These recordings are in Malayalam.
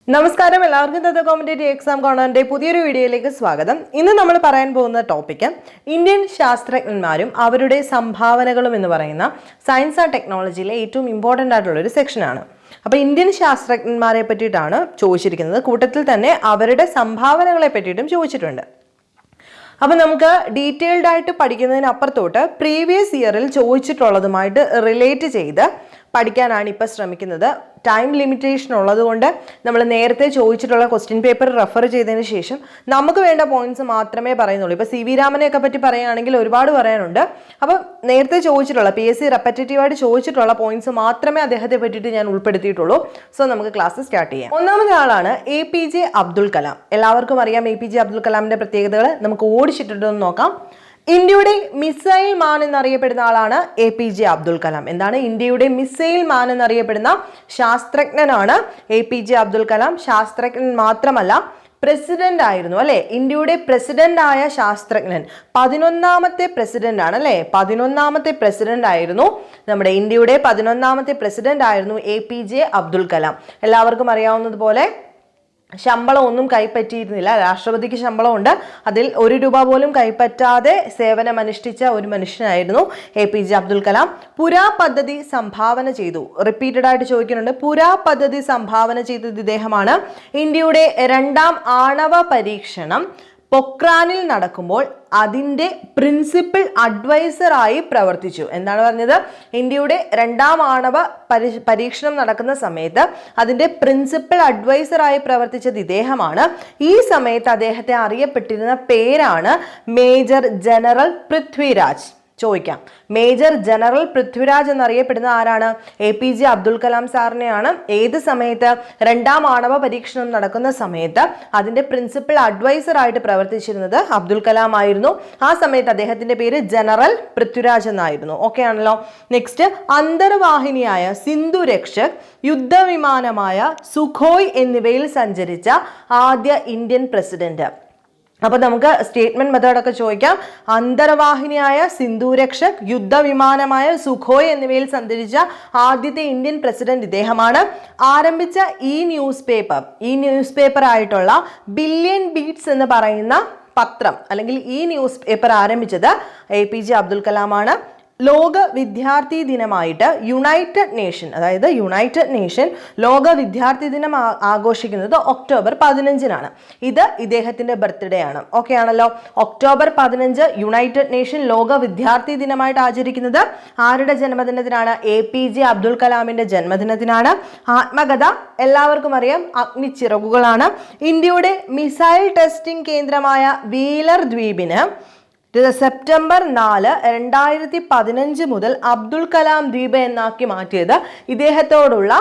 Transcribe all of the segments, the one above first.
നമസ്കാരം, എല്ലാവർക്കും തത്വ കോമ്പറ്റേറ്റീവ് എക്സാം കോർണറിന്റെ പുതിയൊരു വീഡിയോയിലേക്ക് സ്വാഗതം. ഇന്ന് നമ്മൾ പറയാൻ പോകുന്ന ടോപ്പിക്ക് ഇന്ത്യൻ ശാസ്ത്രജ്ഞന്മാരും അവരുടെ സംഭാവനകളും എന്ന് പറയുന്ന സയൻസ് ആൻഡ് ടെക്നോളജിയിലെ ഏറ്റവും ഇമ്പോർട്ടൻ്റ് ആയിട്ടുള്ള ഒരു സെക്ഷനാണ്. അപ്പോൾ ഇന്ത്യൻ ശാസ്ത്രജ്ഞന്മാരെ പറ്റിയിട്ടാണ് ചോദിച്ചിരിക്കുന്നത്. കൂട്ടത്തിൽ തന്നെ അവരുടെ സംഭാവനകളെ പറ്റിയിട്ടും ചോദിച്ചിട്ടുണ്ട്. അപ്പോൾ നമുക്ക് ഡീറ്റെയിൽഡ് ആയിട്ട് പഠിക്കുന്നതിനപ്പുറത്തോട്ട് പ്രീവിയസ് ഇയറിൽ ചോദിച്ചിട്ടുള്ളതുമായിട്ട് റിലേറ്റ് ചെയ്ത് പഠിക്കാനാണ് ഇപ്പോൾ ശ്രമിക്കുന്നത്. ടൈം ലിമിറ്റേഷൻ ഉള്ളതുകൊണ്ട് നമ്മൾ നേരത്തെ ചോദിച്ചിട്ടുള്ള ക്വസ്റ്റ്യൻ പേപ്പർ റെഫർ ചെയ്തതിന് ശേഷം നമുക്ക് വേണ്ട പോയിന്റ്സ് മാത്രമേ പറയുന്നുള്ളൂ. ഇപ്പോൾ CV രാമനെയൊക്കെ പറ്റി പറയുകയാണെങ്കിൽ ഒരുപാട് പറയാനുണ്ട്. അപ്പോൾ നേരത്തെ ചോദിച്ചിട്ടുള്ള PSC റെപ്പറ്റേറ്റീവായിട്ട് ചോദിച്ചിട്ടുള്ള പോയിന്റ്സ് മാത്രമേ അദ്ദേഹത്തെ പറ്റിയിട്ട് ഞാൻ ഉൾപ്പെടുത്തിയിട്ടുള്ളൂ. സോ നമുക്ക് ക്ലാസ് സ്റ്റാർട്ട് ചെയ്യാം. ഒന്നാമത്തെ ആളാണ് APJ അബ്ദുൽ കലാം. എല്ലാവർക്കും അറിയാം APJ അബ്ദുൽ കലാമിന്റെ പ്രത്യേകതകൾ. നമുക്ക് ഓടിച്ചിട്ടുണ്ടെന്ന് നോക്കാം. ഇന്ത്യയുടെ മിസൈൽ മാൻ എന്നറിയപ്പെടുന്ന ആളാണ് APJ അബ്ദുൽ കലാം. എന്താണ്? ഇന്ത്യയുടെ മിസൈൽ മാൻ എന്നറിയപ്പെടുന്ന ശാസ്ത്രജ്ഞനാണ് APJ അബ്ദുൽ കലാം. ശാസ്ത്രജ്ഞൻ മാത്രമല്ല, പ്രസിഡന്റ് ആയിരുന്നു അല്ലെ. ഇന്ത്യയുടെ പ്രസിഡന്റ് ആയ ശാസ്ത്രജ്ഞൻ 11ാമത്തെ പ്രസിഡന്റ് ആണ് അല്ലെ. 11ാമത്തെ പ്രസിഡന്റ് ആയിരുന്നു നമ്മുടെ ഇന്ത്യയുടെ 11ാമത്തെ പ്രസിഡന്റ് ആയിരുന്നു APJ അബ്ദുൽ കലാം. എല്ലാവർക്കും അറിയാവുന്നതുപോലെ ശമ്പളം ഒന്നും കൈപ്പറ്റിയിരുന്നില്ല. രാഷ്ട്രപതിക്ക് ശമ്പളമുണ്ട്, അതിൽ 1 രൂപ പോലും കൈപ്പറ്റാതെ സേവനമനുഷ്ഠിച്ച ഒരു മനുഷ്യനായിരുന്നു APJ അബ്ദുൽ കലാം. പുരാ പദ്ധതി സംഭാവന ചെയ്തു. റിപ്പീറ്റഡ് ആയിട്ട് ചോദിക്കുന്നുണ്ട്. പുരാ പദ്ധതി സംഭാവന ചെയ്തത് ഇദ്ദേഹമാണ്. ഇന്ത്യയുടെ 2ാം ആണവ പരീക്ഷണം പൊക്രാനിൽ നടക്കുമ്പോൾ അതിൻ്റെ പ്രിൻസിപ്പൽ അഡ്വൈസറായി പ്രവർത്തിച്ചു. എന്താണ് പറഞ്ഞത്? ഇന്ത്യയുടെ 2ാം ആണവ പരീക്ഷണം നടക്കുന്ന സമയത്ത് അതിൻ്റെ പ്രിൻസിപ്പൽ അഡ്വൈസറായി പ്രവർത്തിച്ചത് ഇദ്ദേഹമാണ്. ഈ സമയത്ത് അദ്ദേഹത്തെ അറിയപ്പെട്ടിരുന്ന പേരാണ് മേജർ ജനറൽ പൃഥ്വിരാജ്. ചോദിക്കാം, മേജർ ജനറൽ പൃഥ്വിരാജ് എന്നറിയപ്പെടുന്ന ആരാണ്? APJ അബ്ദുൽ കലാം സാറിനെയാണ്. ഏത് സമയത്ത്? 2ാം ആണവ പരീക്ഷണം നടക്കുന്ന സമയത്ത് അതിന്റെ പ്രിൻസിപ്പൽ അഡ്വൈസർ ആയിട്ട് പ്രവർത്തിച്ചിരുന്നത് അബ്ദുൽ കലാം ആയിരുന്നു. ആ സമയത്ത് അദ്ദേഹത്തിന്റെ പേര് ജനറൽ പൃഥ്വിരാജ് എന്നായിരുന്നു. ഓക്കെ ആണല്ലോ. നെക്സ്റ്റ്, അന്തർവാഹിനിയായ സിന്ധു രക്ഷക്, യുദ്ധവിമാനമായ സുഖോയ് എന്നിവയിൽ സഞ്ചരിച്ച ആദ്യ ഇന്ത്യൻ പ്രസിഡന്റ്. അപ്പൊ നമുക്ക് സ്റ്റേറ്റ്മെന്റ് മെത്തേഡൊക്കെ ചോദിക്കാം. അന്തർവാഹിനിയായ സിന്ധു രക്ഷക്, യുദ്ധവിമാനമായ സുഖോയ് എന്നിവയിൽ സഞ്ചരിച്ച ആദ്യത്തെ ഇന്ത്യൻ പ്രസിഡന്റ് ഇദ്ദേഹമാണ്. ആരംഭിച്ച ഈ ന്യൂസ് പേപ്പർ ആയിട്ടുള്ള ബില്യൺ ബീറ്റ്സ് എന്ന് പറയുന്ന പത്രം അല്ലെങ്കിൽ ഈ ന്യൂസ് പേപ്പർ ആരംഭിച്ചത് APJ അബ്ദുൽ കലാമാണ്. ലോക വിദ്യാർത്ഥി ദിനമായിട്ട് യുണൈറ്റഡ് നേഷൻ ലോക വിദ്യാർത്ഥി ദിനം ആഘോഷിക്കുന്നത് ഒക്ടോബർ 15-നാണ്. ഇത് ഇദ്ദേഹത്തിന്റെ ബർത്ത്ഡേ ആണ്. ഓക്കെ ആണല്ലോ. ഒക്ടോബർ 15 യുണൈറ്റഡ് നേഷൻ ലോക വിദ്യാർത്ഥി ദിനമായിട്ട് ആചരിക്കുന്നത് ആരുടെ ജന്മദിനത്തിനാണ്? APJ അബ്ദുൽ കലാമിന്റെ ജന്മദിനത്തിനാണ്. ആത്മകഥ എല്ലാവർക്കും അറിയാം, അഗ്നിച്ചിറകുകളാണ്. ഇന്ത്യയുടെ മിസൈൽ ടെസ്റ്റിംഗ് കേന്ദ്രമായ വീലർ ദ്വീപിന് സെപ്റ്റംബർ 4, 2015 മുതൽ അബ്ദുൽ കലാം ദ്വീപ് എന്നാക്കി മാറ്റിയത് ഇദ്ദേഹത്തോടുള്ള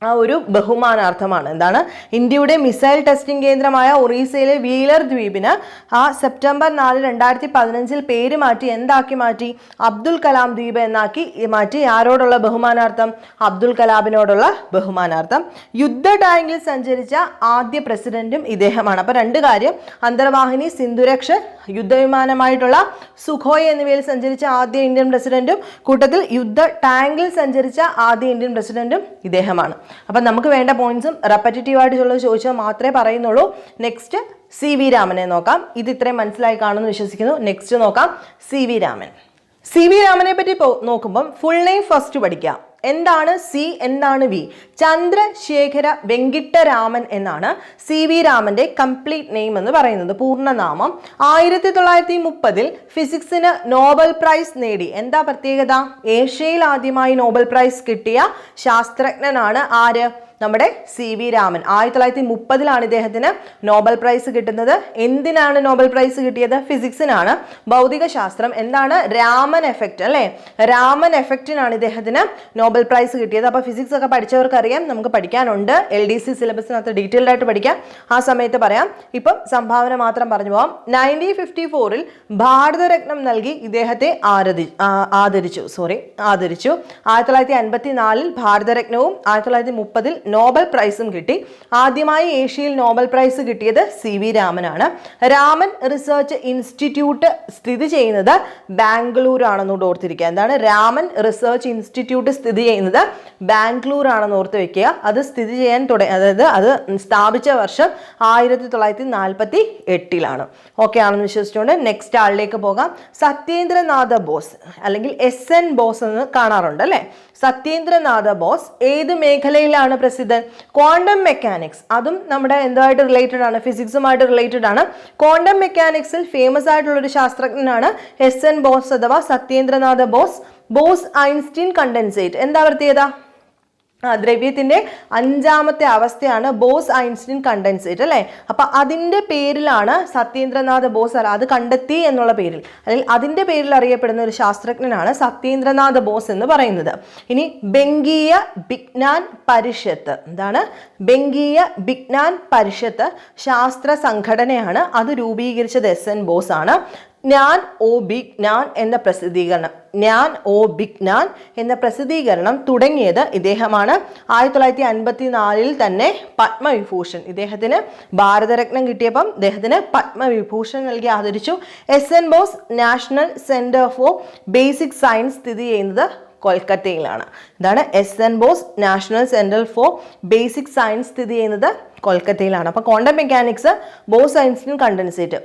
ആ ഒരു ബഹുമാനാർത്ഥമാണ്. എന്താണ്? ഇന്ത്യയുടെ മിസൈൽ ടെസ്റ്റിംഗ് കേന്ദ്രമായ ഒറീസയിലെ വീലർ ദ്വീപിന് ആ സെപ്റ്റംബർ 4, 2015 പേര് മാറ്റി എന്താക്കി മാറ്റി? അബ്ദുൽ കലാം ദ്വീപ് എന്നാക്കി മാറ്റി. ആരോടുള്ള ബഹുമാനാർത്ഥം? അബ്ദുൽ കലാമിനോടുള്ള ബഹുമാനാർത്ഥം. യുദ്ധ ടാങ്കിൽ സഞ്ചരിച്ച ആദ്യ പ്രസിഡന്റും ഇദ്ദേഹമാണ്. അപ്പൊ 2 കാര്യം, അന്തർവാഹിനി സിന്ധുരക്ഷ, യുദ്ധവിമാനമായിട്ടുള്ള സുഖോയ് എന്നിവയിൽ സഞ്ചരിച്ച ആദ്യ ഇന്ത്യൻ പ്രസിഡന്റും കൂട്ടത്തിൽ യുദ്ധ ടാങ്കിൽ സഞ്ചരിച്ച ആദ്യ ഇന്ത്യൻ പ്രസിഡന്റും ഇദ്ദേഹമാണ്. അപ്പൊ നമുക്ക് വേണ്ട പോയിന്റ്സും റെപ്പറ്റേറ്റീവ് ആയിട്ടുള്ളത് ചോദിച്ചാൽ മാത്രമേ പറയുന്നുള്ളൂ. നെക്സ്റ്റ് CV രാമനെ നോക്കാം. ഇത് ഇത്രയും മനസ്സിലായി കാണുമെന്ന് വിശ്വസിക്കുന്നു. നെക്സ്റ്റ് നോക്കാം CV രാമൻ. CV രാമനെ പറ്റി നോക്കുമ്പോൾ ഫുൾ നെയിം ഫസ്റ്റ് പഠിക്കാം. എന്താണ് C, എന്താണ് V? ചന്ദ്രശേഖര വെങ്കിട്ടരാമൻ എന്നാണ് CV രാമന്റെ കംപ്ലീറ്റ് നെയിം എന്ന് പറയുന്നത്, പൂർണ്ണനാമം. 1930 ഫിസിക്സിന് നോബൽ പ്രൈസ് നേടി. എന്താ പ്രത്യേകത? ഏഷ്യയിൽ ആദ്യമായി നോബൽ പ്രൈസ് കിട്ടിയ ശാസ്ത്രജ്ഞനാണ് ആര്? നമ്മുടെ CV രാമൻ. 1930 ഇദ്ദേഹത്തിന് നോബൽ പ്രൈസ് കിട്ടുന്നത്. എന്തിനാണ് നോബൽ പ്രൈസ് കിട്ടിയത്? ഫിസിക്സിനാണ്, ഭൗതിക ശാസ്ത്രം. എന്താണ്? രാമൻ എഫക്റ്റ് അല്ലെ. രാമൻ എഫക്റ്റിനാണ് ഇദ്ദേഹത്തിന് നോബൽ പ്രൈസ് കിട്ടിയത്. അപ്പൊ ഫിസിക്സ് ഒക്കെ പഠിച്ചവർക്ക് അറിയാം, നമുക്ക് പഠിക്കാനുണ്ട്. LDC സിലബസിനകത്ത് ഡീറ്റെയിൽഡ് ആയിട്ട് പഠിക്കാം, ആ സമയത്ത് പറയാം. ഇപ്പം സംഭാവന മാത്രം പറഞ്ഞു പോവാം. 1954 ഭാരതരത്നം നൽകി ഇദ്ദേഹത്തെ ആദരിച്ചു. 1954 ഭാരതരത്നവും 1930 നോബൽ പ്രൈസും കിട്ടി. ആദ്യമായി ഏഷ്യയിൽ നോബൽ പ്രൈസ് കിട്ടിയത് CV രാമനാണ്. രാമൻ റിസർച്ച് ഇൻസ്റ്റിറ്റ്യൂട്ട് സ്ഥിതി ചെയ്യുന്നത് ബാംഗ്ലൂർ ആണെന്നോട് ഓർത്തിരിക്കുക. എന്താണ്? രാമൻ റിസർച്ച് ഇൻസ്റ്റിറ്റ്യൂട്ട് സ്ഥിതി സ്ഥിതി ചെയ്യുന്നത് ബാംഗ്ലൂർ ആണെന്ന് ഓർത്ത് വെക്കുക. അത് സ്ഥിതി ചെയ്യാൻ അതായത് അത് സ്ഥാപിച്ച വർഷം 1948 ഓക്കെ ആണെന്ന് വിശ്വസിച്ചുകൊണ്ട് നെക്സ്റ്റ് ആളിലേക്ക് പോകാം. സത്യേന്ദ്രനാഥ ബോസ് അല്ലെങ്കിൽ SN ബോസ് എന്ന് കാണാറുണ്ട് അല്ലെ. സത്യേന്ദ്രനാഥ ബോസ് ഏത് മേഖലയിലാണ് പ്രസിദ്ധൻ? Quantum mechanics. അതും നമ്മുടെ എന്തുമായിട്ട് റിലേറ്റഡ് ആണ്? ഫിസിക്സുമായിട്ട് റിലേറ്റഡ് ആണ്. ക്വാണ്ടം മെക്കാനിക്സിൽ ഫേമസ് ആയിട്ടുള്ള ഒരു ശാസ്ത്രജ്ഞനാണ് SN ബോസ് അഥവാ Satyendranath boss. Boss Einstein condensate എന്താ പ്രത്യേകത? ദ്രവ്യത്തിന്റെ 5ാമത്തെ അവസ്ഥയാണ് ബോസ് ഐൻസ്റ്റീൻ കണ്ടൻസേറ്റ് അല്ലെ. അപ്പൊ അതിന്റെ പേരിലാണ് സത്യേന്ദ്രനാഥ ബോസ് അത് കണ്ടെത്തി എന്നുള്ള പേരിൽ അല്ലെങ്കിൽ അതിന്റെ പേരിൽ അറിയപ്പെടുന്ന ഒരു ശാസ്ത്രജ്ഞനാണ് സത്യേന്ദ്രനാഥ ബോസ് എന്ന് പറയുന്നത്. ഇനി ബംഗീയ വിജ്ഞാൻ പരിഷത്ത്. എന്താണ്? ബംഗീയ വിജ്ഞാൻ പരിഷത്ത് ശാസ്ത്ര സംഘടനയാണ്. അത് രൂപീകരിച്ചത് SN ബോസ് ആണ്. ജ്ഞാൻ ഓ വിജ്ഞാൻ എന്ന പ്രസിദ്ധീകരണം എന്ന പ്രസിദ്ധീകരണം തുടങ്ങിയത് ഇദ്ദേഹമാണ്. 1954 തന്നെ പത്മവിഭൂഷൺ ഇദ്ദേഹത്തിന് ഭാരതരത്നം കിട്ടിയപ്പം ഇദ്ദേഹത്തിന് പത്മവിഭൂഷൺ നൽകി ആദരിച്ചു. SN boss national centre for basic science സ്ഥിതി ചെയ്യുന്നത് കൊൽക്കത്തയിലാണ്. ഇതാണ് SN boss national centre for basic science സ്ഥിതി ചെയ്യുന്നത് കൊൽക്കത്തയിലാണ്. അപ്പൊ quantum mechanics boss Einstein condensate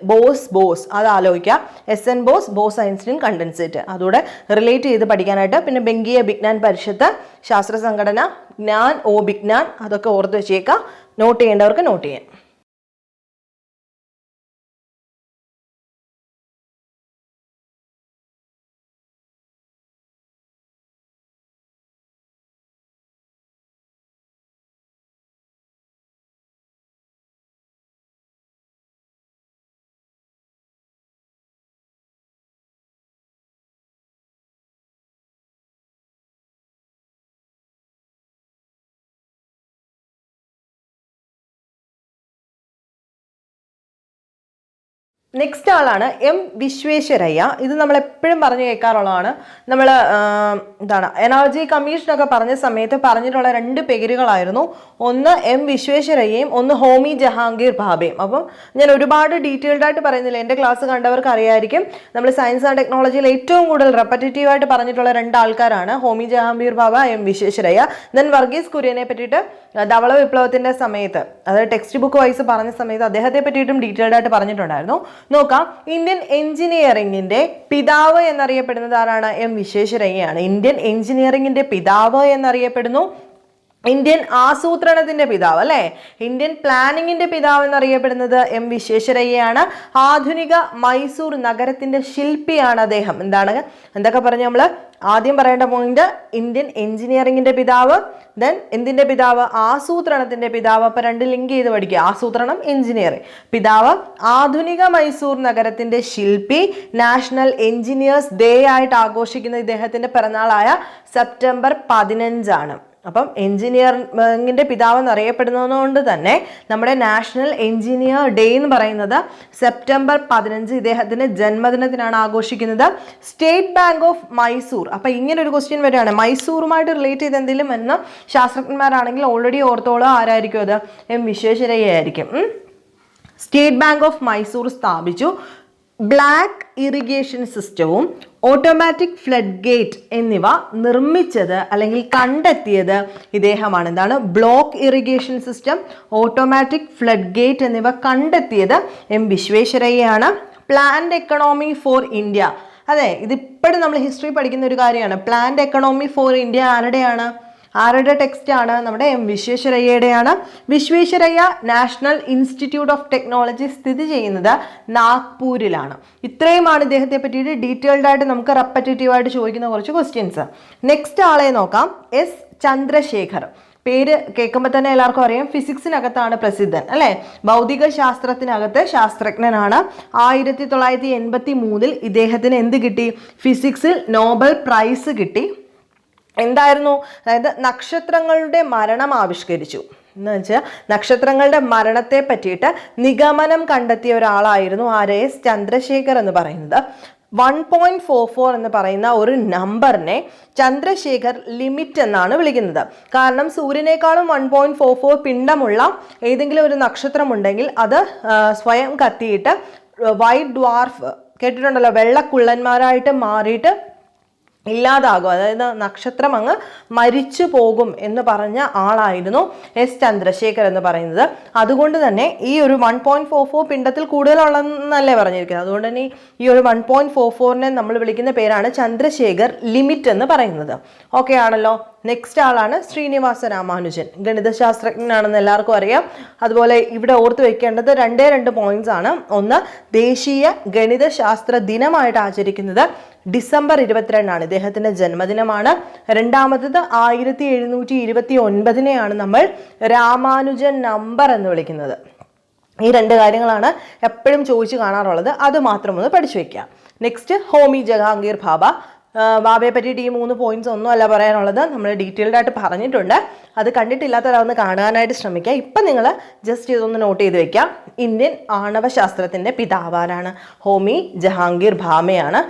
boss അത് ആലോചിക്കുക. SN ബോസ് ഐൻസ്റ്റീൻ കണ്ടൻസേറ്റ് അതോടെ റിലേറ്റ് ചെയ്ത് പഠിക്കാനായിട്ട്. പിന്നെ ബംഗീയ വിജ്ഞാൻ പരിഷത്ത് ശാസ്ത്ര സംഘടന, ജ്ഞാൻ ഓ വിജ്ഞാൻ അതൊക്കെ ഓർത്ത് വെച്ചേക്കാം. നോട്ട് ചെയ്യേണ്ടവർക്ക് നോട്ട് ചെയ്യാം. നെക്സ്റ്റ് ആളാണ് വിശ്വേശ്വരയ്യ. ഇത് നമ്മൾ എപ്പോഴും പറഞ്ഞു കേൾക്കാറുള്ളതാണ്. നമ്മൾ എന്താണ് എനർജി കമ്മീഷനൊക്കെ പറഞ്ഞ സമയത്ത് പറഞ്ഞിട്ടുള്ള 2 പേരുകളായിരുന്നു. ഒന്ന് വിശ്വേശ്വരയ്യയും ഒന്ന് ഹോമി ജഹാംഗീർ ഭാഭയും. അപ്പം ഞാൻ ഒരുപാട് ഡീറ്റെയിൽഡ് ആയിട്ട് പറയുന്നില്ല, എൻ്റെ ക്ലാസ് കണ്ടവർക്ക് അറിയായിരിക്കും. നമ്മൾ സയൻസ് ആൻഡ് ടെക്നോളജിയിൽ ഏറ്റവും കൂടുതൽ റെപ്പറ്റേറ്റീവ് ആയിട്ട് പറഞ്ഞിട്ടുള്ള 2 ആൾക്കാരാണ് ഹോമി ജഹാംഗീർ ഭാഭ, വിശ്വേശ്വരയ്യ. ദെൻ വർഗീസ് കുര്യനെ പറ്റിയിട്ട് ധവള വിപ്ലവത്തിന്റെ സമയത്ത് അതായത് ടെക്സ്റ്റ് ബുക്ക് വൈസ് പറഞ്ഞ സമയത്ത് അദ്ദേഹത്തെ പറ്റിയിട്ടും ഡീറ്റെയിൽഡ് ആയിട്ട് പറഞ്ഞിട്ടുണ്ടായിരുന്നു. നോക്കാം. ഇന്ത്യൻ എഞ്ചിനീയറിംഗിന്റെ പിതാവ് എന്നറിയപ്പെടുന്നത് ആരാണ്? വിശ്വേശ്വരയ്യയാണ്. ഇന്ത്യൻ എഞ്ചിനീയറിംഗിന്റെ പിതാവ് എന്നറിയപ്പെടുന്നു. ഇന്ത്യൻ ആസൂത്രണത്തിന്റെ പിതാവ് അല്ലെ, ഇന്ത്യൻ പ്ലാനിങ്ങിന്റെ പിതാവ് എന്നറിയപ്പെടുന്നത് വിശ്വേശ്വരയ്യയാണ്. ആധുനിക മൈസൂർ നഗരത്തിന്റെ ശില്പിയാണ് അദ്ദേഹം. എന്തൊക്കെ പറഞ്ഞു നമ്മൾ ആദ്യം പറയേണ്ട പോയിന്റ്? ഇന്ത്യൻ എഞ്ചിനീയറിംഗിന്റെ പിതാവ്, ദെൻ എന്തിന്റെ പിതാവ്? ആസൂത്രണത്തിന്റെ പിതാവ്. അപ്പൊ 2 ലിങ്ക് ചെയ്ത് പഠിക്കുക. ആസൂത്രണം, എഞ്ചിനീയറിംഗ്. പിതാവ് ആധുനിക മൈസൂർ നഗരത്തിന്റെ ശില്പി. നാഷണൽ എഞ്ചിനീയേഴ്സ് ഡേ ആയിട്ട് ആഘോഷിക്കുന്ന ഇദ്ദേഹത്തിന്റെ പിറന്നാളായ സെപ്റ്റംബർ 15 അപ്പം എഞ്ചിനീയറിംഗിന്റെ പിതാവ് എന്നറിയപ്പെടുന്നതുകൊണ്ട് തന്നെ നമ്മുടെ നാഷണൽ എഞ്ചിനീയർ ഡേ എന്ന് പറയുന്നത് സെപ്റ്റംബർ 15 ഇദ്ദേഹത്തിന്റെ ജന്മദിനത്തിനാണ് ആഘോഷിക്കുന്നത്. State bank of Mysore. അപ്പൊ ഇങ്ങനെ ഒരു ക്വസ്റ്റ്യൻ വരികയാണ്, മൈസൂറുമായിട്ട് റിലേറ്റ് ചെയ്ത് എന്തെങ്കിലും എന്ന ശാസ്ത്രജ്ഞന്മാരാണെങ്കിൽ ഓൾറെഡി ഓർത്തോളൂ. ആരായിരിക്കും അത്? വിശ്വേശ്വരയ്യ ആയിരിക്കും. സ്റ്റേറ്റ് ബാങ്ക് ഓഫ് മൈസൂർ സ്ഥാപിച്ചു. ബ്ലാക്ക് ഇറിഗേഷൻ സിസ്റ്റവും ഓട്ടോമാറ്റിക് ഫ്ലഡ് ഗേറ്റ് എന്നിവ നിർമ്മിച്ചത് അല്ലെങ്കിൽ കണ്ടെത്തിയത് ഇദ്ദേഹമാണ്. Block irrigation system, automatic flood gate എന്നിവ കണ്ടെത്തിയത് വിശ്വേശ്വരയ്യയാണ്. Plant economy for India. അതെ, ഇതിപ്പോഴും നമ്മൾ ഹിസ്റ്ററി പഠിക്കുന്ന ഒരു കാര്യമാണ്. പ്ലാന്റ് എക്കണോമി ഫോർ ഇന്ത്യ ആരുടെ ടെക്സ്റ്റ് ആണ്? നമ്മുടെ വിശ്വേശ്വരയ്യയുടെയാണ്. Visvesvaraya national institute of technology സ്ഥിതി ചെയ്യുന്നത് നാഗ്പൂരിലാണ്. ഇത്രയുമാണ് ഇദ്ദേഹത്തെ പറ്റിയിട്ട് ഡീറ്റെയിൽഡ് ആയിട്ട് നമുക്ക് റെപ്പറ്റേറ്റീവ് ആയിട്ട് ചോദിക്കുന്ന കുറച്ച് ക്വസ്റ്റ്യൻസ്. നെക്സ്റ്റ് ആളെ നോക്കാം. ചന്ദ്രശേഖർ. പേര് കേൾക്കുമ്പോൾ തന്നെ എല്ലാവർക്കും അറിയാം, ഫിസിക്സിനകത്താണ് പ്രസിദ്ധൻ അല്ലെ. ഭൗതിക ശാസ്ത്രത്തിനകത്ത് ശാസ്ത്രജ്ഞനാണ്. 1983 ഇദ്ദേഹത്തിന് എന്ത് കിട്ടി? ഫിസിക്സിൽ നോബൽ പ്രൈസ് കിട്ടി. എന്തായിരുന്നു? അതായത് നക്ഷത്രങ്ങളുടെ മരണം ആവിഷ്കരിച്ചു എന്ന് വെച്ചാൽ നക്ഷത്രങ്ങളുടെ മരണത്തെ പറ്റിയിട്ട് നിഗമനം കണ്ടെത്തിയ ഒരാളായിരുന്നു ആര്? ചന്ദ്രശേഖർ എന്ന് പറയുന്നത്. 1.44 എന്ന് പറയുന്ന ഒരു നമ്പറിനെ ചന്ദ്രശേഖർ ലിമിറ്റ് എന്നാണ് വിളിക്കുന്നത്. കാരണം സൂര്യനേക്കാളും 1.44 പിണ്ഡമുള്ള ഏതെങ്കിലും ഒരു നക്ഷത്രം ഉണ്ടെങ്കിൽ അത് സ്വയം കത്തിയിട്ട് വൈറ്റ് ഡ്വാർഫ് കേട്ടിട്ടുണ്ടല്ലോ, വെള്ളക്കുള്ളന്മാരായിട്ട് മാറിയിട്ട് ഇല്ലാതാകും, അതായത് നക്ഷത്രം അങ്ങ് മരിച്ചു പോകും എന്ന് പറഞ്ഞ ആളായിരുന്നു എസ് ചന്ദ്രശേഖർ എന്ന് പറയുന്നത്. അതുകൊണ്ട് തന്നെ ഈ ഒരു 1.44 പിണ്ഡത്തിൽ കൂടുതലുള്ളതെന്നല്ലേ പറഞ്ഞിരിക്കുന്നത്. അതുകൊണ്ട് തന്നെ ഈ ഒരു 1.44നെ നമ്മൾ വിളിക്കുന്ന പേരാണ് ചന്ദ്രശേഖർ ലിമിറ്റ് എന്ന് പറയുന്നത്. ഓക്കെ ആണല്ലോ. നെക്സ്റ്റ് ആളാണ് ശ്രീനിവാസ രാമാനുജൻ, ഗണിതശാസ്ത്രജ്ഞനാണെന്ന് എല്ലാവർക്കും അറിയാം. അതുപോലെ ഇവിടെ ഓർത്ത് വെക്കേണ്ടത് രണ്ട് പോയിന്റ്സ് ആണ്. ഒന്ന്, ദേശീയ ഗണിതശാസ്ത്ര ദിനമായിട്ട് ആചരിക്കുന്നത് ഡിസംബർ 22 ഇദ്ദേഹത്തിന്റെ ജന്മദിനമാണ്. രണ്ടാമത്തത് 1729 നമ്മൾ രാമാനുജൻ നമ്പർ എന്ന് വിളിക്കുന്നത്. ഈ രണ്ട് കാര്യങ്ങളാണ് എപ്പോഴും ചോദിച്ചു കാണാറുള്ളത്, അത് മാത്രം ഒന്ന് പഠിച്ചു വെക്കുക. നെക്സ്റ്റ്, ഹോമി ജഹാംഗീർ ഭാഭ. ബാബയെ പറ്റിയിട്ട് ഈ 3 പോയിന്റ്സ് ഒന്നും അല്ല പറയാനുള്ളത്, നമ്മൾ ഡീറ്റെയിൽഡ് ആയിട്ട് പറഞ്ഞിട്ടുണ്ട്. അത് കണ്ടിട്ടില്ലാത്തവരൊന്ന് കാണാനായിട്ട് ശ്രമിക്കുക. ഇപ്പം നിങ്ങൾ ജസ്റ്റ് ഇതൊന്ന് നോട്ട് ചെയ്ത് വെക്കാം. ഇന്ത്യൻ ആണവശാസ്ത്രത്തിൻ്റെ പിതാവാരാണ്? ഹോമി ജഹാംഗീർ ഭാഭയാണ്.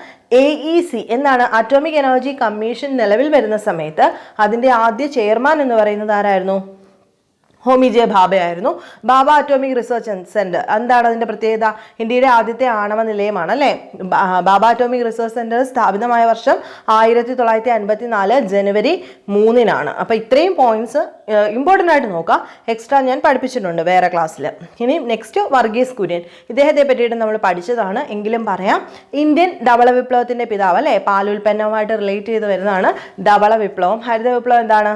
AEC എന്താണ്? അറ്റോമിക് എനർജി കമ്മീഷൻ നിലവിൽ വരുന്ന സമയത്ത് അതിൻ്റെ ആദ്യ ചെയർമാൻ എന്ന് പറയുന്നത് ആരായിരുന്നു? ഹോമി ജെ ഭാഭയായിരുന്നു. ഭാഭ അറ്റോമിക് റിസർച്ച് സെന്റർ എന്താണ് അതിൻ്റെ പ്രത്യേകത? ഇന്ത്യയുടെ ആദ്യത്തെ ആണവ നിലയമാണ് അല്ലേ. ഭാഭ അറ്റോമിക് റിസർച്ച് സെന്റർ സ്ഥാപിതമായ വർഷം 1954 ജനുവരി 3 അപ്പോൾ ഇത്രയും പോയിന്റ്സ് ഇമ്പോർട്ടൻ്റ് ആയിട്ട് നോക്കാം. എക്സ്ട്രാ ഞാൻ പഠിപ്പിച്ചിട്ടുണ്ട് വേറെ ക്ലാസ്സിൽ. ഇനി നെക്സ്റ്റ്, വർഗീസ് കുര്യൻ. ഇദ്ദേഹത്തെ പറ്റിയിട്ട് നമ്മൾ പഠിച്ചതാണ്, എങ്കിലും പറയാം. ഇന്ത്യൻ ധവള വിപ്ലവത്തിൻ്റെ പിതാവ് അല്ലേ. പാലുൽപ്പന്നവുമായിട്ട് റിലേറ്റ് ചെയ്ത് വരുന്നതാണ് ധവള വിപ്ലവം. ഹരിത വിപ്ലവം എന്താണ്?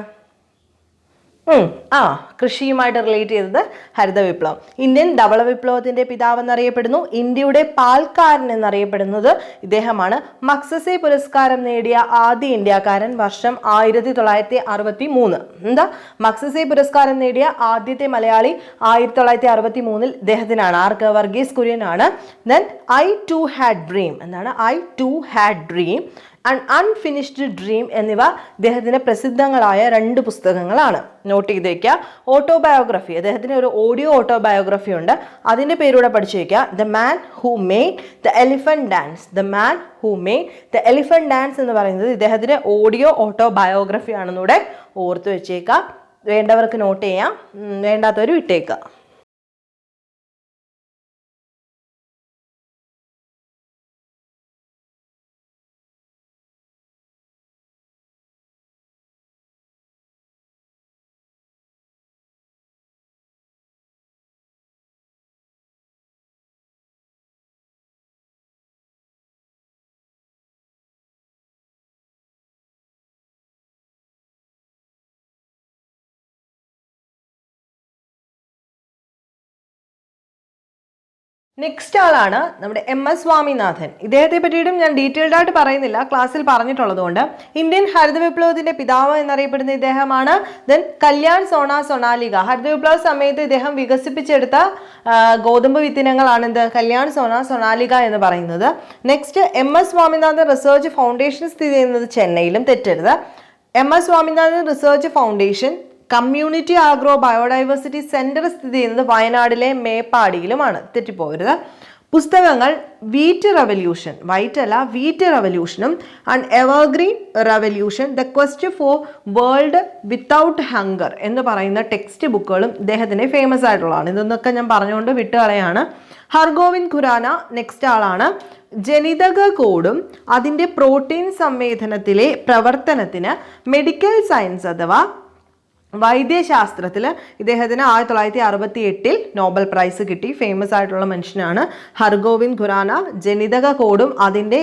കൃഷിയുമായിട്ട് റിലേറ്റ് ചെയ്തത് ഹരിത വിപ്ലവം. ഇന്ത്യൻ ധവള വിപ്ലവത്തിന്റെ പിതാവ് എന്നറിയപ്പെടുന്നു. ഇന്ത്യയുടെ പാൽക്കാരൻ എന്നറിയപ്പെടുന്നത് ഇദ്ദേഹമാണ്. മക്സസെ പുരസ്കാരം നേടിയ ആദ്യ ഇന്ത്യക്കാരൻ വർഷം 1963. എന്താ? മക്സസെ പുരസ്കാരം നേടിയ ആദ്യത്തെ മലയാളി 1963 ഇദ്ദേഹത്തിനാണ്. ആർക്ക്? വർഗീസ് കുര്യൻ ആണ്. Then I too had dream. എന്താണ്? I too had dream and unfinished dream എന്നിവ ഇദ്ദേഹത്തിൻ്റെ പ്രസിദ്ധങ്ങളായ 2 പുസ്തകങ്ങളാണ്. നോട്ട് ചെയ്ത് വയ്ക്കുക. ഓട്ടോബയോഗ്രഫി, അദ്ദേഹത്തിന് ഒരു ഓഡിയോ ഓട്ടോബയോഗ്രഫി ഉണ്ട്, അതിൻ്റെ പേരൂടെ പഠിച്ചു വയ്ക്കുക. The man who made the elephant dance. The man who made the elephant dance എന്ന് പറയുന്നത് ഇദ്ദേഹത്തിൻ്റെ ഓഡിയോ ഓട്ടോബയോഗ്രഫി ആണെന്നൂടെ ഓർത്ത് വെച്ചേക്കുക. വേണ്ടവർക്ക് നോട്ട് ചെയ്യാം, വേണ്ടാത്തവർ വിട്ടേക്കുക. നെക്സ്റ്റ് ആളാണ് നമ്മുടെ MS സ്വാമിനാഥൻ. ഇദ്ദേഹത്തെ പറ്റിയിട്ടും ഞാൻ ഡീറ്റെയിൽഡ് ആയിട്ട് പറയുന്നില്ല, ക്ലാസ്സിൽ പറഞ്ഞിട്ടുള്ളത് കൊണ്ട്. ഇന്ത്യൻ ഹരിത വിപ്ലവത്തിന്റെ പിതാവ് എന്നറിയപ്പെടുന്ന ഇദ്ദേഹമാണ്. ദെൻ കല്യാൺ സോണാലിക. ഹരിത വിപ്ലവ സമയത്ത് ഇദ്ദേഹം വികസിപ്പിച്ചെടുത്ത ഗോതമ്പ് വിത്തിനങ്ങളാണ് എന്ത്? കല്യാൺ സോണാലിക എന്ന് പറയുന്നത്. Next, MS Swaminathan research foundation സ്ഥിതി ചെയ്യുന്നത് ചെന്നൈയിലും, തെറ്റരുത്. MS Swaminathan research foundation community agro biodiversity centre സ്ഥിതി ചെയ്യുന്നത് വയനാടിലെ മേപ്പാടിയിലുമാണ്, തെറ്റിപ്പോകരുത്. പുസ്തകങ്ങൾ വീറ്റ് റെവല്യൂഷൻ, വൈറ്റ് അല്ല വീറ്റ് റെവല്യൂഷനും and evergreen revolution, the quest for world without hunger എന്ന് പറയുന്ന ടെക്സ്റ്റ് ബുക്കുകളും ഇദ്ദേഹത്തിൻ്റെ ഫേമസ് ആയിട്ടുള്ളതാണ്. ഇതൊന്നൊക്കെ ഞാൻ പറഞ്ഞുകൊണ്ട് വിട്ടുകളയാണ്. ഹർഗോവിന്ദ് ഖുറാന നെക്സ്റ്റ് ആളാണ്. ജനിതക കോഡും അതിൻ്റെ പ്രോട്ടീൻ സംവേദനത്തിലെ പ്രവർത്തനത്തിന് മെഡിക്കൽ സയൻസ് അഥവാ വൈദ്യശാസ്ത്രത്തിൽ ഇദ്ദേഹത്തിന് 1968 നോബൽ പ്രൈസ് കിട്ടി. ഫേമസ് ആയിട്ടുള്ള മനുഷ്യനാണ് ഹർഗോവിന്ദ് ഖുറാന. ജനിതക കോഡും അതിൻ്റെ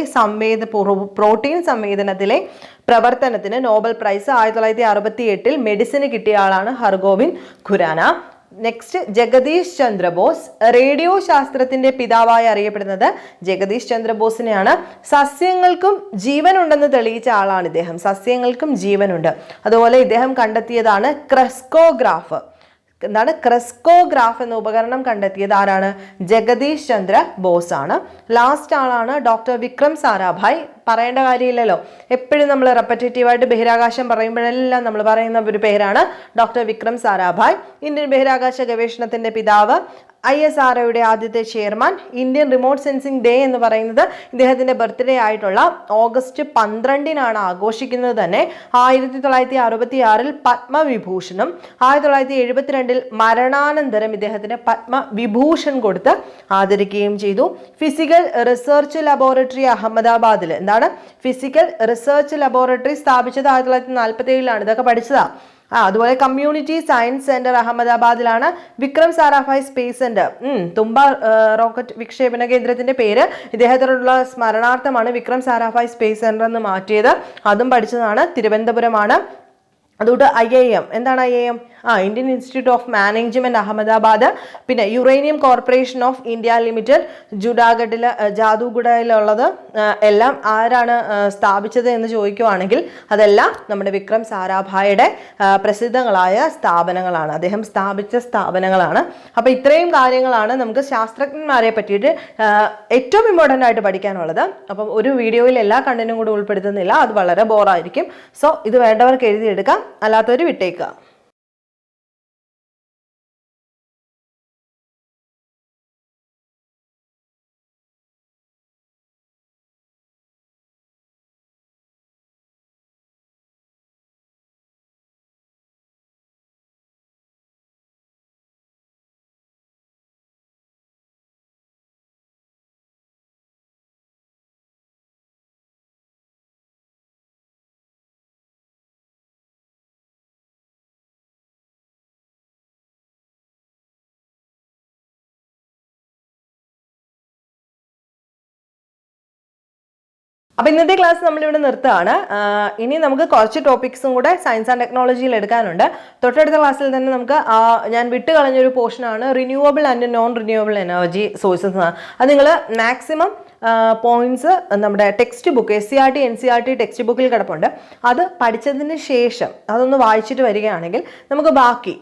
പ്രോട്ടീൻ സംവേദനത്തിലെ പ്രവർത്തനത്തിന് നോബൽ പ്രൈസ് 1968 മെഡിസിന് കിട്ടിയ ആളാണ് ഹർഗോവിന്ദ് ഖുറാന. നെക്സ്റ്റ്, ജഗദീഷ് ചന്ദ്രബോസ്. റേഡിയോ ശാസ്ത്രത്തിന്റെ പിതാവായി അറിയപ്പെടുന്നത് ജഗദീഷ് ചന്ദ്രബോസിനെയാണ്. സസ്യങ്ങൾക്കും ജീവനുണ്ടെന്ന് തെളിയിച്ച ആളാണ് ഇദ്ദേഹം. സസ്യങ്ങൾക്കും ജീവനുണ്ട്. അതുപോലെ ഇദ്ദേഹം കണ്ടെത്തിയതാണ് ക്രെസ്കോഗ്രാഫ്. എന്താണ് ക്രെസ്കോഗ്രാഫ് എന്ന ഉപകരണം കണ്ടെത്തിയത് ആരാണ്? ജഗദീഷ് ചന്ദ്ര ബോസ് ആണ്. ലാസ്റ്റ് ആളാണ് ഡോക്ടർ വിക്രം സാരാഭായ്. പറയേണ്ട കാര്യമില്ലല്ലോ, എപ്പോഴും നമ്മൾ റെപ്പറ്റേറ്റീവായിട്ട് ബഹിരാകാശം പറയുമ്പോഴെല്ലാം നമ്മൾ പറയുന്ന ഒരു പേരാണ് ഡോക്ടർ വിക്രം സാരാഭായ്. ഇന്ത്യൻ ബഹിരാകാശ ഗവേഷണത്തിന്റെ പിതാവ്, ISROയുടെ ആദ്യത്തെ chairman. Indian remote sensing day എന്ന് പറയുന്നത് ഇദ്ദേഹത്തിന്റെ ബർത്ത്ഡേ ആയിട്ടുള്ള ഓഗസ്റ്റ് 12 ആഘോഷിക്കുന്നത് തന്നെ. 1966 പത്മവിഭൂഷണും 1972 മരണാനന്തരം ഇദ്ദേഹത്തിന് പത്മവിഭൂഷൺ കൊടുത്ത് ആദരിക്കുകയും ചെയ്തു. ഫിസിക്കൽ റിസർച്ച് ലബോറട്ടറി അഹമ്മദാബാദിൽ എന്താണ് എന്താണ് ഫിസിക്കൽ റിസർച്ച് ലബോറട്ടറി സ്ഥാപിച്ചത് 1947 ഇതൊക്കെ പഠിച്ചതാ. അതുപോലെ കമ്മ്യൂണിറ്റി സയൻസ് സെന്റർ അഹമ്മദാബാദിലാണ്. Vikram Sarabhai space centre Thumba rocket വിക്ഷേപണ കേന്ദ്രത്തിന്റെ പേര് ഇദ്ദേഹത്തിനുള്ള സ്മരണാർത്ഥമാണ് വിക്രം സാരാഭായ് സ്പേസ് സെന്റർ എന്ന് മാറ്റിയത്. അതും പഠിച്ചതാണ്. തിരുവനന്തപുരമാണ്. അതുകൊണ്ട് IIM എന്താണ് IIM? Indian institute of management Ahmedabad. പിന്നെ uranium corporation of India limited ജാദുഗുഡയിലുള്ളത് എല്ലാം ആരാണ് സ്ഥാപിച്ചത് എന്ന് ചോദിക്കുവാണെങ്കിൽ അതെല്ലാം നമ്മുടെ വിക്രം സാരാഭായുടെ പ്രസിദ്ധങ്ങളായ സ്ഥാപനങ്ങളാണ്, അദ്ദേഹം സ്ഥാപിച്ച സ്ഥാപനങ്ങളാണ്. അപ്പോൾ ഇത്രയും കാര്യങ്ങളാണ് നമുക്ക് ശാസ്ത്രജ്ഞന്മാരെ പറ്റിയിട്ട് ഏറ്റവും ഇമ്പോർട്ടൻ്റ് ആയിട്ട് പഠിക്കാനുള്ളത്. അപ്പം ഒരു വീഡിയോയിൽ എല്ലാ കണ്ടന്റും കൂടി ഉൾപ്പെടുത്തുന്നില്ല, അത് വളരെ ബോറായിരിക്കും. സോ ഇത് വേണ്ടവർക്ക് എഴുതിയെടുക്കാം, അല്ലാത്തവർ വിട്ടേക്കുക. അപ്പോൾ ഇന്നത്തെ ക്ലാസ് നമ്മളിവിടെ നിർത്തുകയാണ്. ഇനി നമുക്ക് കുറച്ച് ടോപ്പിക്സും കൂടെ സയൻസ് ആൻഡ് ടെക്നോളജിയിൽ എടുക്കാനുണ്ട്. തൊട്ടടുത്ത ക്ലാസ്സിൽ തന്നെ നമുക്ക് ഞാൻ വിട്ട് കളഞ്ഞൊരു പോർഷനാണ് renewable and non renewable energy sources. അത് നിങ്ങൾ മാക്സിമം പോയിന്റ്സ് നമ്മുടെ text book SCERT NCERT text ബുക്കിൽ കിടപ്പുണ്ട്. അത് പഠിച്ചതിന് ശേഷം അതൊന്ന് വായിച്ചിട്ട് വരികയാണെങ്കിൽ നമുക്ക് ബാക്കി,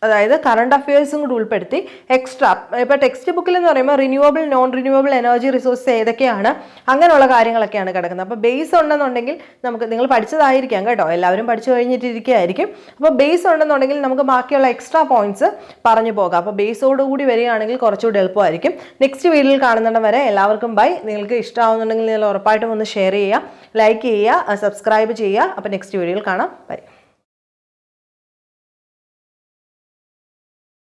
അതായത് കറണ്ട് അഫയേഴ്സും കൂടി ഉൾപ്പെടുത്തി എക്സ്ട്രാ, ഇപ്പോൾ ടെക്സ്റ്റ് ബുക്കിൽ എന്ന് പറയുമ്പോൾ renewable non renewable energy resources ഏതൊക്കെയാണ് അങ്ങനെയുള്ള കാര്യങ്ങളൊക്കെയാണ് കിടക്കുന്നത്. അപ്പോൾ ബേസ് ഉണ്ടെന്നുണ്ടെങ്കിൽ നമുക്ക്, നിങ്ങൾ പഠിച്ചതായിരിക്കാം കേട്ടോ, എല്ലാവരും പഠിച്ചു കഴിഞ്ഞിട്ടിരിക്കുകയായിരിക്കും. അപ്പോൾ ബേസ് ഉണ്ടെന്നുണ്ടെങ്കിൽ നമുക്ക് ബാക്കിയുള്ള എക്സ്ട്രാ പോയിന്റ്സ് പറഞ്ഞു പോകാം. അപ്പോൾ ബേസോടുകൂടി വരികയാണെങ്കിൽ കുറച്ചുകൂടി എളുപ്പമായിരിക്കും. നെക്സ്റ്റ് വീഡിയോയിൽ കാണുന്നിടം വരെ എല്ലാവർക്കും ബൈ. നിങ്ങൾക്ക് ഇഷ്ടമാവുന്നുണ്ടെങ്കിൽ നിങ്ങൾ ഉറപ്പായിട്ടും ഒന്ന് ഷെയർ ചെയ്യുക, ലൈക്ക് ചെയ്യുക, സബ്സ്ക്രൈബ് ചെയ്യുക. അപ്പോൾ നെക്സ്റ്റ് വീഡിയോയിൽ കാണാം. ബൈ.